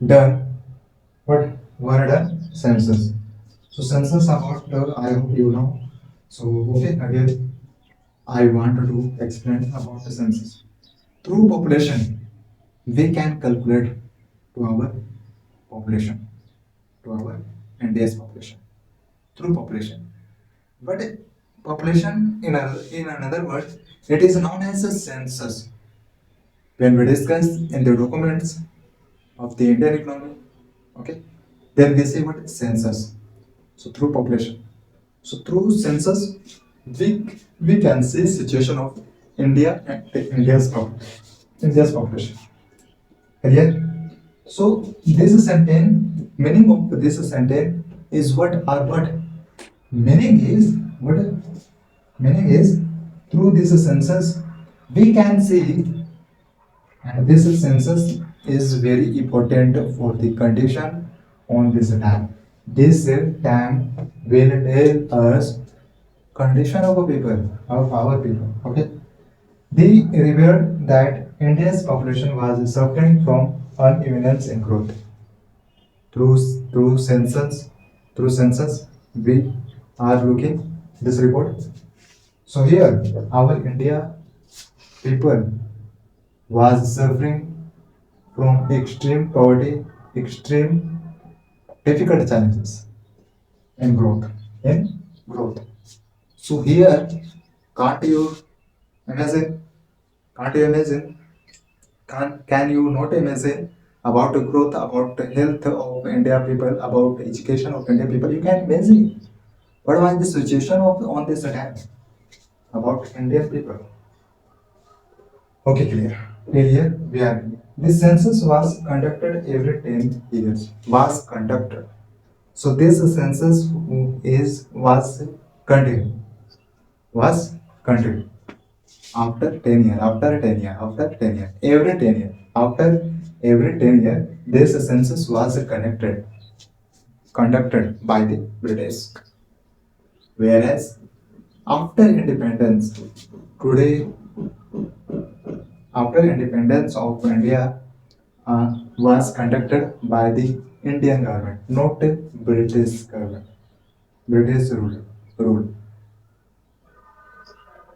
done what were done census. So census about I hope you know. So okay, again I want to explain about the census. Through population, we can calculate to our population, to our India's population through population. But population in another word, it is known as a census. When we discuss in the documents of the Indian economy, okay, then we say what census. So through population. So through census, we can see situation of India and India's population. Clear? So this sentence, meaning of this sentence is what or what? Meaning is what? Meaning is through this census we can see, and this census is very important for the condition on this time. This time will tell us condition of a people, of our people. Okay. They revealed that India's population was suffering from unevenness in growth. Through through census, through census, we are looking this report. So here, our India people was suffering from extreme poverty, extreme difficult challenges in growth. In growth. So here, can't you imagine? Can't you imagine? Can you not imagine about the growth, about the health of India people, about the education of India people? You can imagine. What was the situation of on this attack about Indian people? Okay, clear. Clear. We are. This census was conducted every 10 years. Was conducted. So this census is was continued. Was continued. After 10 year, after 10 year, after 10 year, every 10 year, after every 10 year, this census was conducted by the British. Whereas after independence, today, after independence of India, was conducted by the Indian government, not the British government. British rule,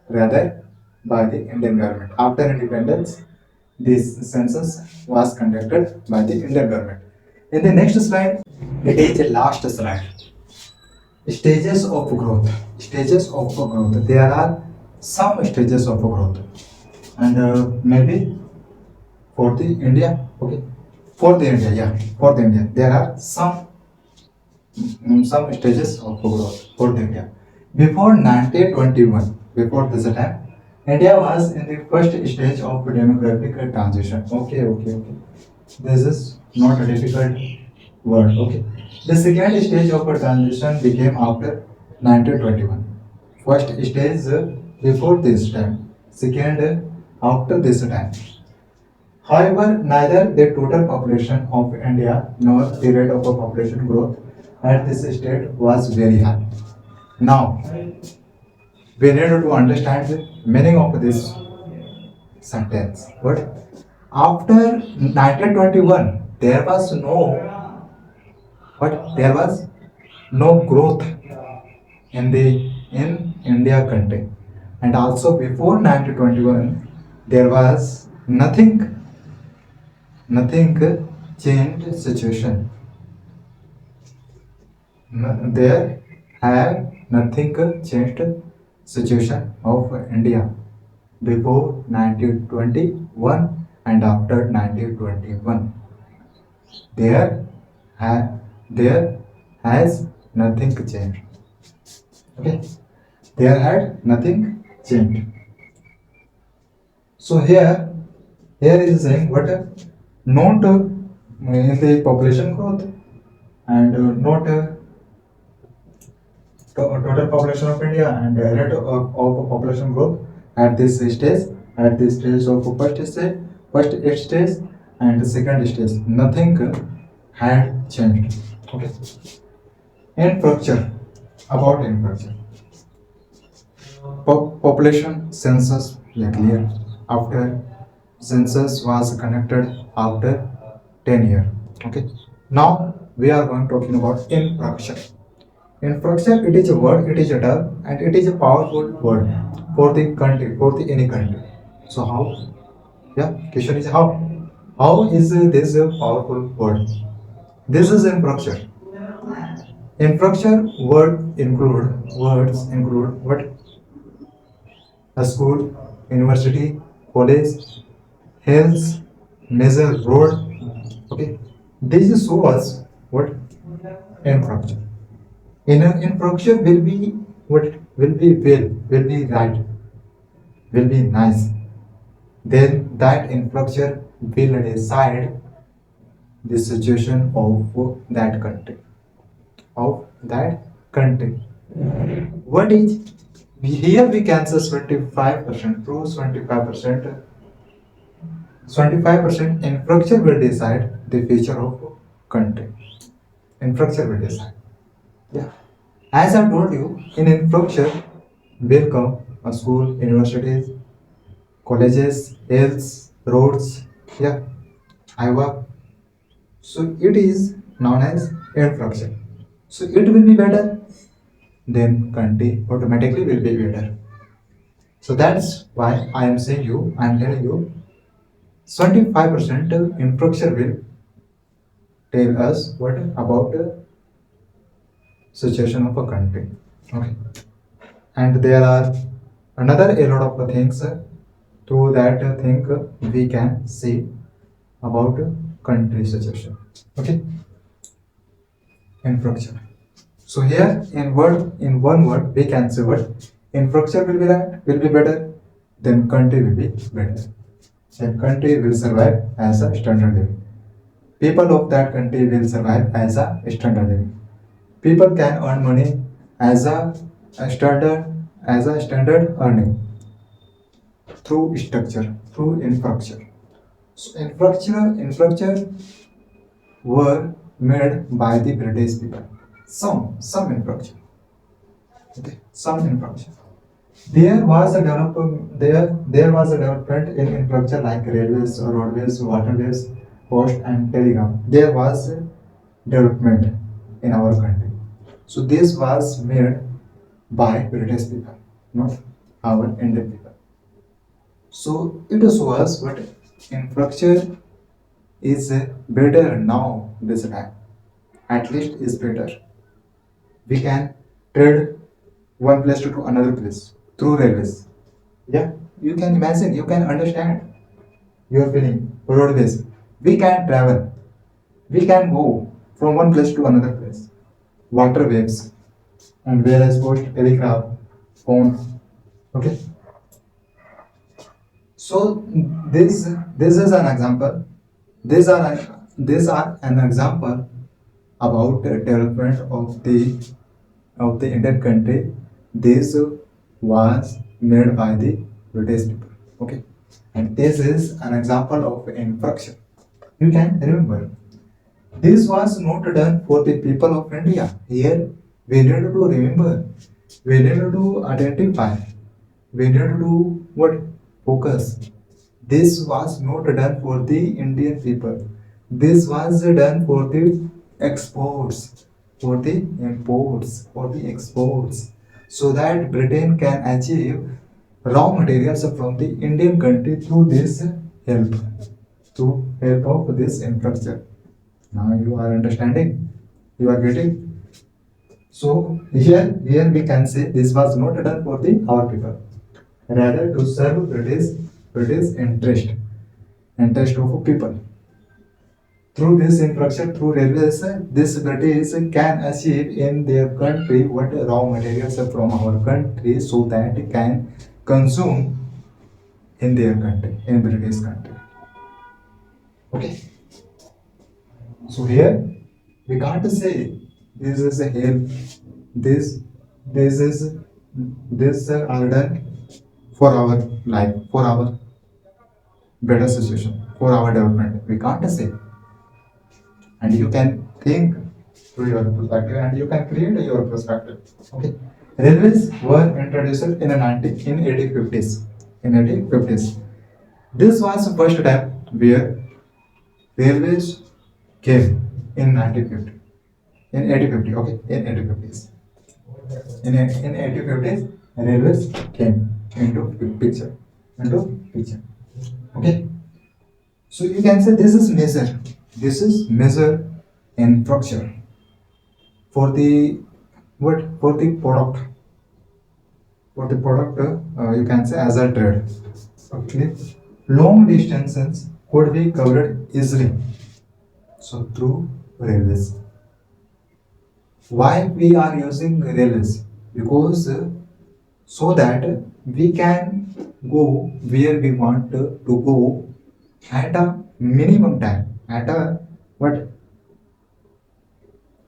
rather by the Indian government. After independence, this census was conducted by the Indian government. In the next slide, it is the last slide. Stages of growth. Stages of growth. There are some stages of growth, and maybe for the India, okay, for the India, yeah, for the India, there are some stages of growth for the India. Before 1921, before this time, India was in the first stage of demographic transition. Okay, okay, okay. This is not a difficult word. Okay. The second stage of transition became after 1921. First stage before this time. Second after this time. However, neither the total population of India nor the rate of population growth at this state was very high. Now, we need to understand the meaning of this sentence. But after 1921, there was no growth in the in India country, and also before 1921, there was nothing changed situation. There have nothing changed situation of India before 1921 and after 1921. There, there has nothing changed. Okay, there had nothing changed. So here is saying what not in the population growth and not total population of India and rate of population growth at this stage, at this stage of first stage and second stage, nothing had changed. Okay. Infrastructure, about infrastructure. Population census, yeah, clear. After census was conducted after 10 years. Okay. Now we are going talking about infrastructure. Infrastructure, it is a word, it is a term, and it is a powerful word for the country, for the any country. So how? Yeah, question is how? How is this a powerful word? This is infrastructure. Infrastructure words include what? A school, university, college, health, major road. Okay, this show us what infrastructure. In infrastructure will be what will be right, will be nice. Then that infrastructure will decide the situation of that country, of that country. What is here we can say 25% proves 25% infrastructure will decide the future of country. Infrastructure will decide. Yeah. As I told you, in infrastructure will come a school, universities, colleges, health, roads, yeah, highway. So it is known as infrastructure. So it will be better, then country automatically will be better. So that's why I am telling you 25% infrastructure will tell us what about the situation of a country. Okay. And there are another a lot of things through that thing we can see about country situation. Okay. Infrastructure. So here in one word we can say what infrastructure will be right, will be better, then country will be better. Then country will survive as a standard living. People of that country will survive as a standard living. People can earn money as a standard earning through structure, through infrastructure. So infrastructure were made by the British people. Some infrastructure. Okay, some infrastructure. There was a development in infrastructure like railways, roadways, waterways, post and telegraph. There was a development in our country. So this was made by British people, not our Indian people. So it shows what infrastructure is better now this time. At least is better. We can trade one place to another place through railways. Yeah, you can imagine, you can understand your feeling. Roadways. We can travel. We can go from one place to another place. Water waves and whereas post telegraph, phone. Okay. So this is an example. These are an example about the development of the Indian country. This was made by the British people. Okay, and this is an example of infrastructure. You can remember this was not done for the people of India. Here we need to remember, we need to identify, we need to what focus. This was not done for the Indian people. This was done for the exports, for the imports, for the exports, so that Britain can achieve raw materials from the Indian country through this help, through help of this infrastructure. Now you are understanding, you are getting. So here we can say this was not done for the our people, rather to serve British interest of people. Through this infrastructure, through railways, this British can achieve in their country what raw materials from our country so that can consume in their country, in British country. Okay. So here we can't say this is a help, this this is this are done for our life, for our better situation, for our development. We can't say, and you can think through your perspective, and you can create your perspective. Okay, railways were introduced in a 1850s. In 1850s, this was the first time where railways came in 1950. In 1850, okay, in 1850s. In 1850s, railways came into picture. Into picture. Okay. So you can say this is measure. This is measure infrastructure for the what for the product. For the product, you can say as a trade. Okay. Long distances could be covered easily. So through railways. Why we are using railways? Because so that we can go where we want to go at a minimum time, at a what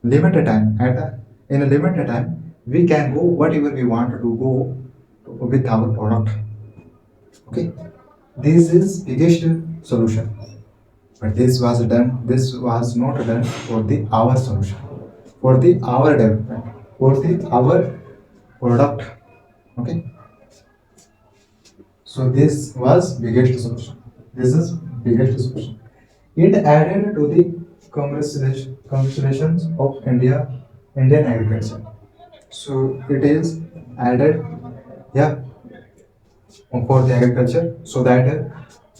limited time, at a in a limited time we can go whatever we want to go with our product. Okay, this is biggest solution, but this was not done for the our solution, for the our development, for the our product. Okay, so this was biggest solution. This is biggest solution. It added to the congratulations of Indian agriculture. So it is added, yeah, for the agriculture, so that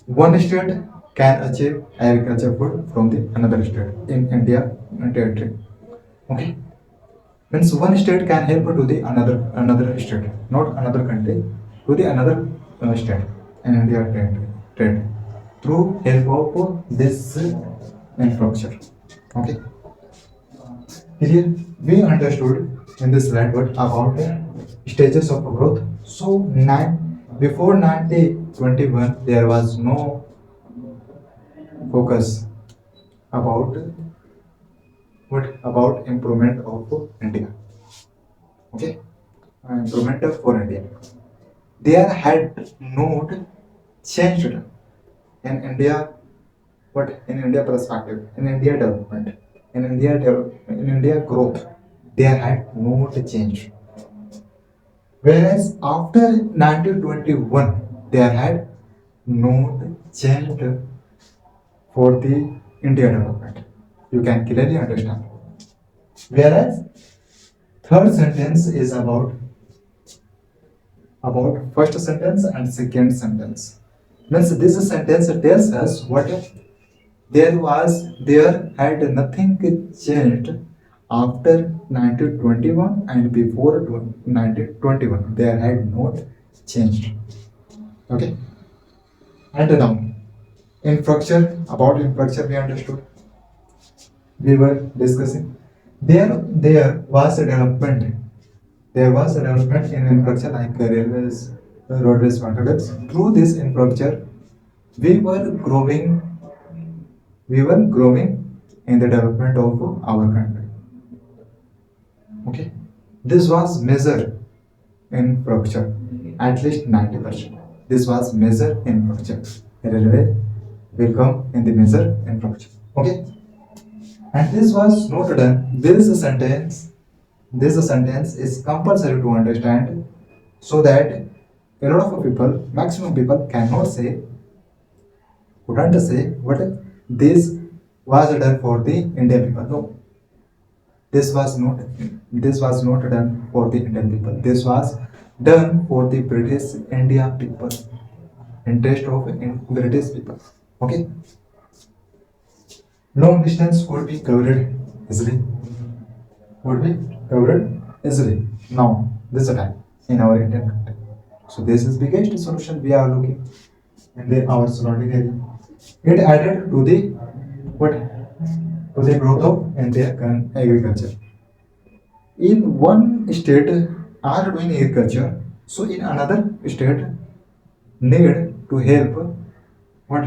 one state can achieve agriculture food from the another state in India territory. Okay, means one state can help to the another state, not another country, to the another state in India territory through help of this infrastructure. Okay, here we understood in this slide what about stages of growth. So before 1921 there was no focus about what about improvement of India. Okay, improvement for India. There had not changed in India, what in India perspective, in India development, in India growth, there had not changed. Whereas after 1921, there had not changed for the India development. You can clearly understand. Whereas third sentence is about first sentence and second sentence. Means this sentence tells us what there had nothing changed after 1921 and before 1921. There had not changed. Okay. And now infrastructure we understood. We were discussing. There was a development. There was a development in infrastructure like railways, roadways, waterways. Through this infrastructure, we were growing. We were growing in the development of our country. Okay, this was measured in infrastructure at least 90%. This was measured in infrastructure. Railway will come in the measure infrastructure. Okay, and this was not done. This sentence is compulsory to understand, so that a lot of people, maximum people, cannot say, couldn't say what this was done for the Indian people. No, this was not done for the Indian people. This was done for the British India people, interest of British people. Okay, long distance could be covered easily. Would be covered easily. Now, this is the time in our Indian country. So this is biggest solution we are looking in our surrounding area. It added to the what to the growth of Indian agriculture. In one state are doing agriculture, so in another state need to help what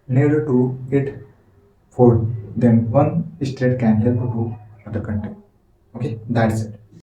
need to get food. Then one state can help to other country. Okay, that's it.